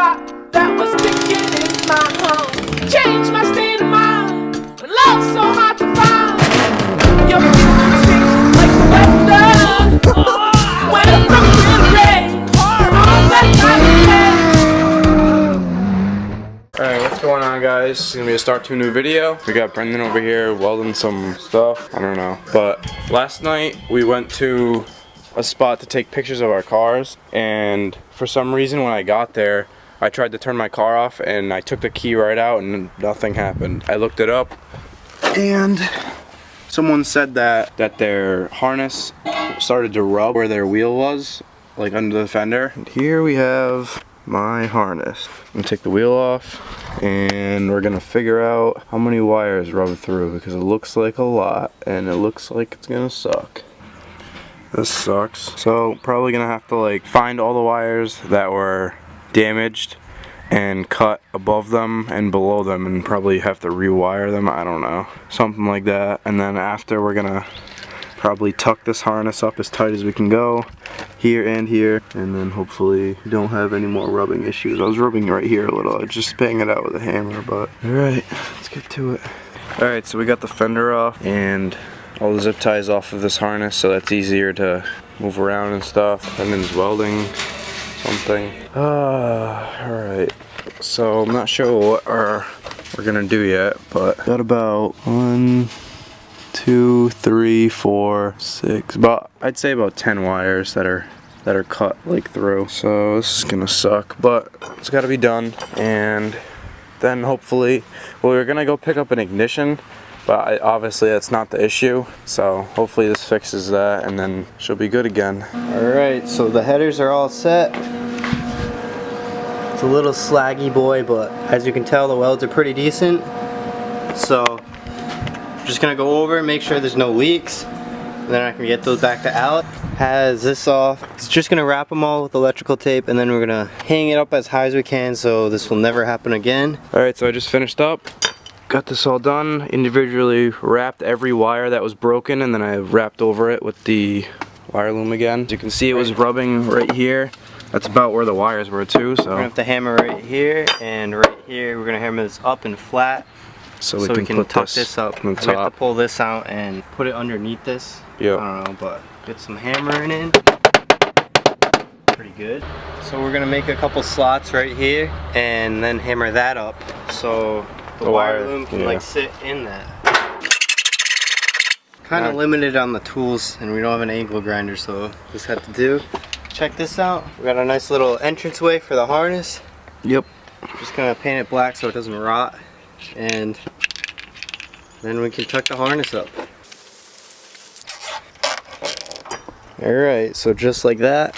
clock that was ticking in my home. Changed my state of mind. When love's so hard to find. Your feelings change like the weather. When it comes to the rain, all that Alright, what's going on, guys? It's gonna be a start to a new video. We got Brendan over here welding some stuff. I don't know. But last night we went to a spot to take pictures of our cars, and for some reason when I got there I tried to turn my car off and I took the key right out and nothing happened. I looked it up and someone said that their harness started to rub where their wheel was, like under the fender. And here we have my harness. I'm gonna take the wheel off and we're gonna figure out how many wires rub through, because it looks like a lot and it looks like it's gonna suck. This sucks. So probably gonna have to like find all the wires that were damaged and cut above them and below them and probably have to rewire them. I don't know, something like that. And then after, we're gonna probably tuck this harness up as tight as we can go, here and here, and then hopefully we don't have any more rubbing issues. I was rubbing right here a little. I was just banging it out with a hammer, but alright, let's get to it. Alright, so we got the fender off and all the zip ties off of this harness, so that's easier to move around and stuff. Brendan's welding something. Alright, so I'm not sure what we're gonna do yet, but got about 1, 2, 3, 4, 6, I'd say about 10 wires that are cut like through. So this is gonna suck, but it's gotta be done. And then hopefully, well, we're gonna go pick up an ignition, but obviously that's not the issue. So hopefully this fixes that and then she'll be good again. Alright, so the headers are all set. It's a little slaggy boy, but as you can tell the welds are pretty decent. So I'm just gonna go over and make sure there's no leaks, and then I can get those back to Alec. Has this off. It's just gonna wrap them all with electrical tape, and then we're gonna hang it up as high as we can so this will never happen again. Alright, so I just finished up. Got this all done. Individually wrapped every wire that was broken, and then I wrapped over it with the wire loom again. As you can see, it was rubbing right here. That's about where the wires were too, so we're gonna have to hammer right here and right here. We're gonna hammer this up and flat so we can tuck this up. We have to pull this out and put it underneath this. Yeah. I don't know, but get some hammering in. Pretty good. So we're gonna make a couple slots right here and then hammer that up so the wire loom can like sit in that. Kind of limited on the tools, and we don't have an angle grinder, so just have to do. Check this out. We got a nice little entranceway for the harness. Yep. Just gonna paint it black so it doesn't rot, and then we can tuck the harness up. Alright, so just like that,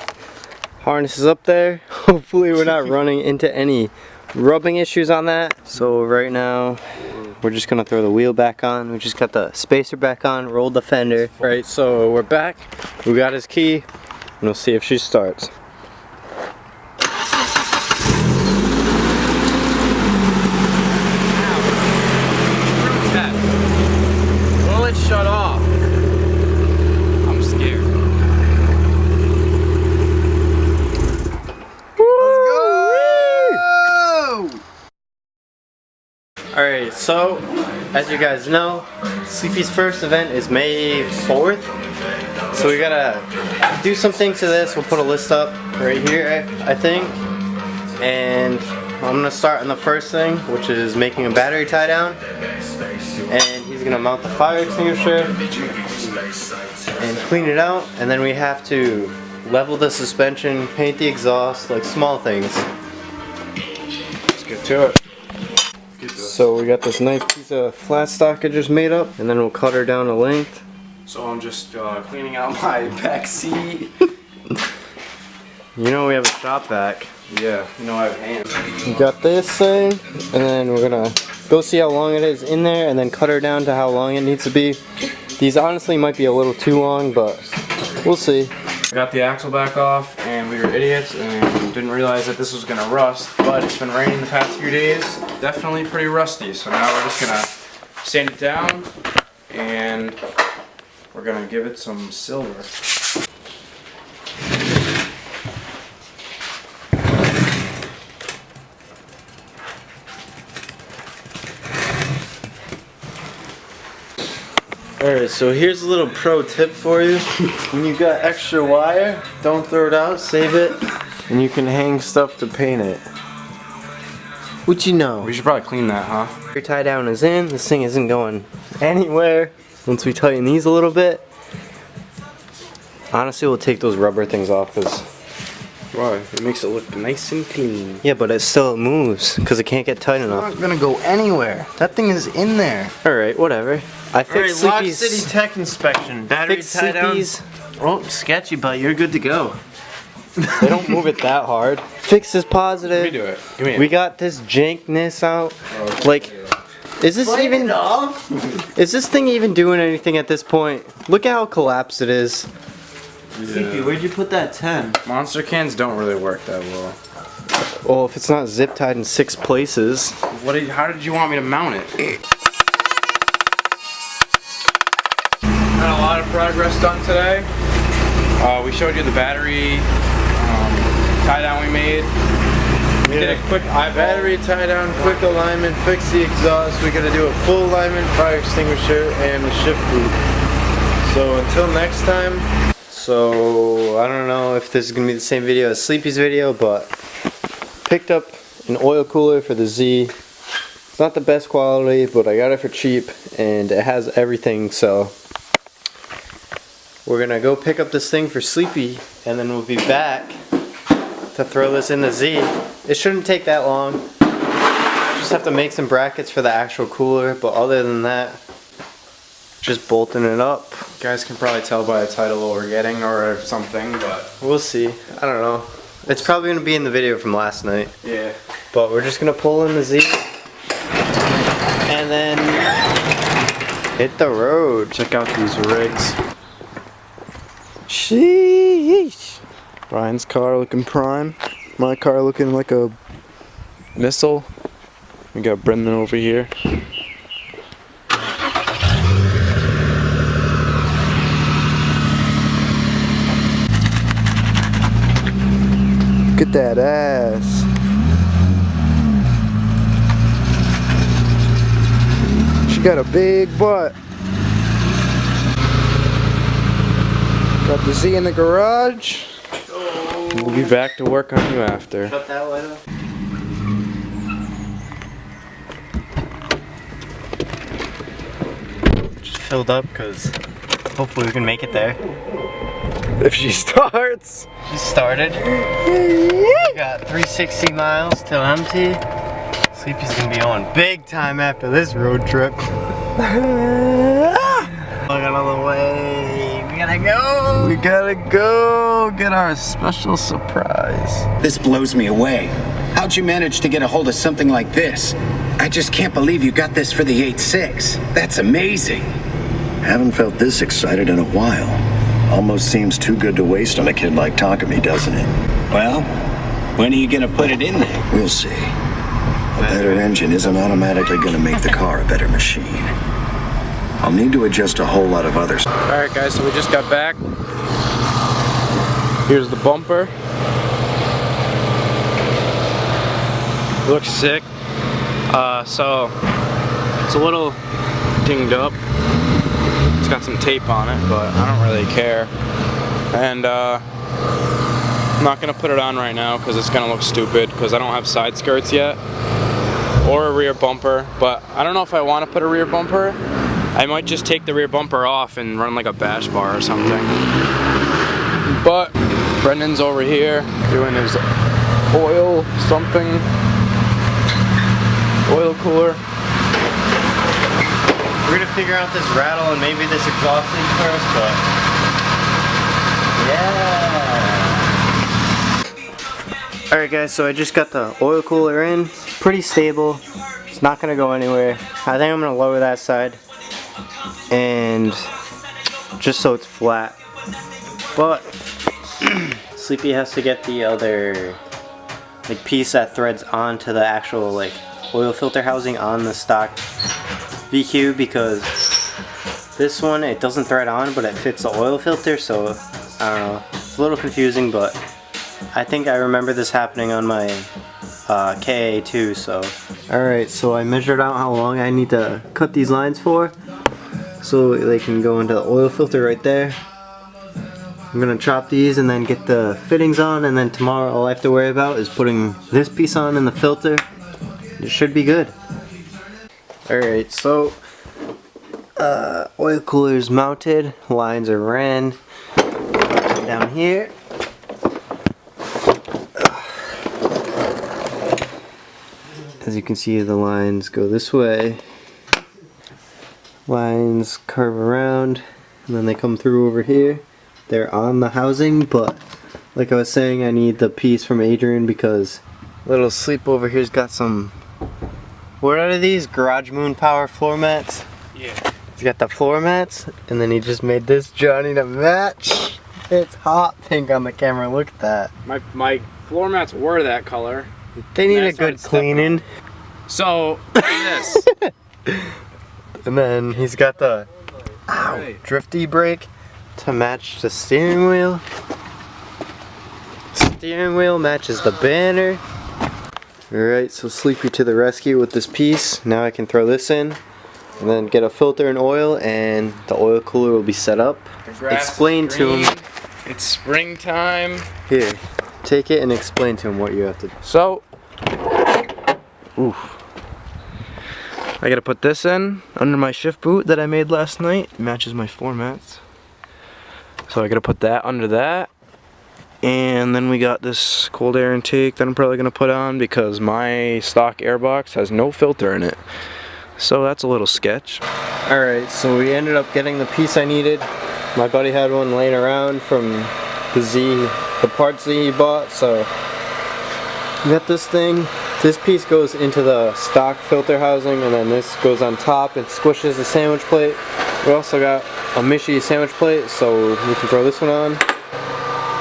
harness is up there. Hopefully we're not running into any rubbing issues on that. So right now we're just gonna throw the wheel back on. We just got the spacer back on, rolled the fender. Alright, so we're back. We got his key, and we'll see if she starts. Will it shut off? I'm scared. Alright, so as you guys know, Sleepy's first event is May 4th. So we gotta do some things to this. We'll put a list up right here, I think. And I'm gonna start on the first thing, which is making a battery tie down. And he's gonna mount the fire extinguisher and clean it out. And then we have to level the suspension, paint the exhaust, like small things. Let's get to it. So we got this nice piece of flat stock I just made up, and then we'll cut her down to length. So I'm just cleaning out my back seat. You know we have a shop vac. Yeah, you know I have hands. We got this thing, and then we're gonna go see how long it is in there, and then cut her down to how long it needs to be. These honestly might be a little too long, but we'll see. Got the axle back off, and we were idiots and didn't realize that this was gonna rust, but it's been raining the past few days. Definitely pretty rusty, so now we're just gonna sand it down and we're gonna give it some silver. Alright, so here's a little pro tip for you. When you got extra wire, don't throw it out, save it, and you can hang stuff to paint it. What you know? We should probably clean that, huh? Your tie down is in, this thing isn't going anywhere. Once we tighten these a little bit, honestly we'll take those rubber things off because Why? It makes it look nice and clean. yeah, but it still moves because it can't get tight enough. It's not gonna go anywhere. That thing is in there. Alright, whatever. I fixed Lock Sleepy's. City Tech inspection. Battery Fixed tie down. Sleepy's. Oh, sketchy, but you're good to go. They don't move it that hard. Fix is Let positive. me do it. Give me We it. got this jankness out. Like, is this even? Is this thing even doing anything at this point? Look at how collapsed it is. Sleepy, where'd you put that 10? Monster cans don't really work that well. Well, if it's not zip tied in 6 places. How did you want me to mount it? Had a lot of progress done today. We showed you the battery tie down we made. We did a quick eyeball. Battery tie down, quick alignment, fix the exhaust. We gotta do a full alignment, fire extinguisher, and the shift loop. So until next time. So I don't know if this is gonna be the same video as Sleepy's video, but picked up an oil cooler for the Z. It's not the best quality, but I got it for cheap, and it has everything. So we're gonna go pick up this thing for Sleepy, and then we'll be back to throw this in the Z. It shouldn't take that long. Just have to make some brackets for the actual cooler, but other than that, just bolting it up. You guys can probably tell by the title what we're getting or something, but We'll see. I don't know. It's probably gonna be in the video from last night. yeah. But we're just gonna pull in the Z and then hit the road. Check out these rigs. Sheesh. Brian's car looking prime. My car looking like a missile. We got Brendan over here. Look at that ass. She got a big butt. Got the Z in the garage. We'll be back to work on you after. Shut that light off. Just filled up because hopefully we can make it there. If she starts. She started. We got 360 miles till empty. Sleepy's gonna be on big time after this road trip. Look out of the way. We gotta go. We gotta go get our special surprise. This blows me away. How'd you manage to get a hold of something like this? I just can't believe you got this for the 8.6. That's amazing. Haven't felt this excited in a while. Almost seems too good to waste on a kid like Takumi, doesn't it? Well, when are you gonna put it in there? We'll see. A better engine isn't automatically gonna make the car a better machine. I'll need to adjust a whole lot of others. Alright guys, so we just got back. Here's the bumper. Looks sick. So it's a little dinged up. It's got some tape on it, but I don't really care. And I'm not gonna put it on right now because it's gonna look stupid because I don't have side skirts yet or a rear bumper. But I don't know if I want to put a rear bumper. I might just take the rear bumper off and run like a bash bar or something. But Brendan's over here doing his oil cooler. We're gonna figure out this rattle and maybe this exhaust thing first, but yeah. Alright guys, so I just got the oil cooler in. Pretty stable. It's not gonna go anywhere. I think I'm gonna lower that side. And just so it's flat. But Sleepy has to get the other piece that threads onto the actual oil filter housing on the stock VQ, because this one, it doesn't thread on but it fits the oil filter, so I don't know, it's a little confusing, but I think I remember this happening on my KA2. So alright, so I measured out how long I need to cut these lines for. so they can go into the oil filter right there. I'm gonna chop these and then get the fittings on, and then tomorrow all I have to worry about is putting this piece on in the filter. It should be good. Alright, so oil cooler is mounted, lines are ran down here. As you can see, the lines go this way. Lines curve around and then they come through over here. They're on the housing, but like I was saying, I need the piece from Adrian because little sleepover here's got some, what are these? Garage Moon Power floor mats? Yeah. He's got the floor mats, and then he just made this Johnny to match. It's hot pink on the camera, look at that. My floor mats were that color. They need a good cleaning. So, look at this. And then he's got the drifty brake to match the steering wheel. Steering wheel matches the banner. Alright, so Sleepy to the rescue with this piece. Now I can throw this in and then get a filter and oil, and the oil cooler will be set up. Explain to him. It's springtime. Here, take it and explain to him what you have to do. So, I gotta put this in under my shift boot that I made last night. It matches my floor mats. So I gotta put that under that. And then we got this cold air intake that I'm probably gonna put on because my stock airbox has no filter in it. So that's a little sketch. Alright, so we ended up getting the piece I needed. My buddy had one laying around from the parts that he bought, so we got this thing. This piece goes into the stock filter housing, and then this goes on top and squishes the sandwich plate. We also got a Mishi sandwich plate, so we can throw this one on.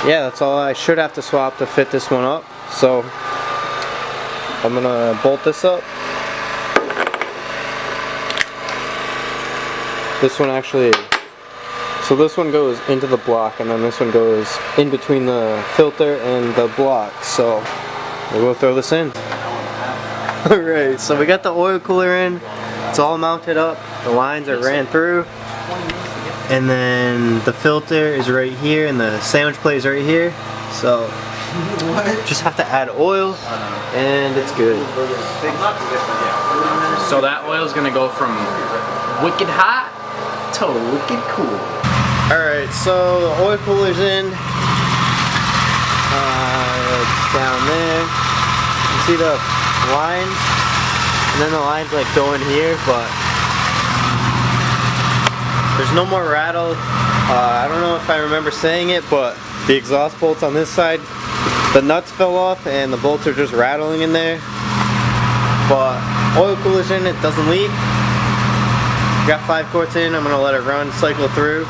Yeah, that's all I should have to swap to fit this one up. So I'm gonna bolt this up. This one actually, so this one goes into the block, and then this one goes in between the filter and the block. So we'll throw this in. Alright, so we got the oil cooler in. It's all mounted up. The lines are ran through. And then the filter is right here, and the sandwich plate is right here. So just have to add oil, and it's good. So that oil is gonna go from wicked hot to wicked cool. Alright, so the oil cooler's in. Down there. You see the lines? And then the lines like go in here, but there's no more rattle. I don't know if I remember saying it, but the exhaust bolts on this side, the nuts fell off and the bolts are just rattling in there. But oil cooler's in, it doesn't leak. Got 5 quarts in, I'm gonna let it run, cycle through.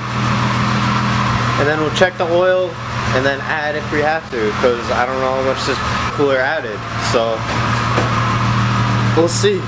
And then we'll check the oil and then add if we have to, because I don't know how much this cooler added. So we'll see.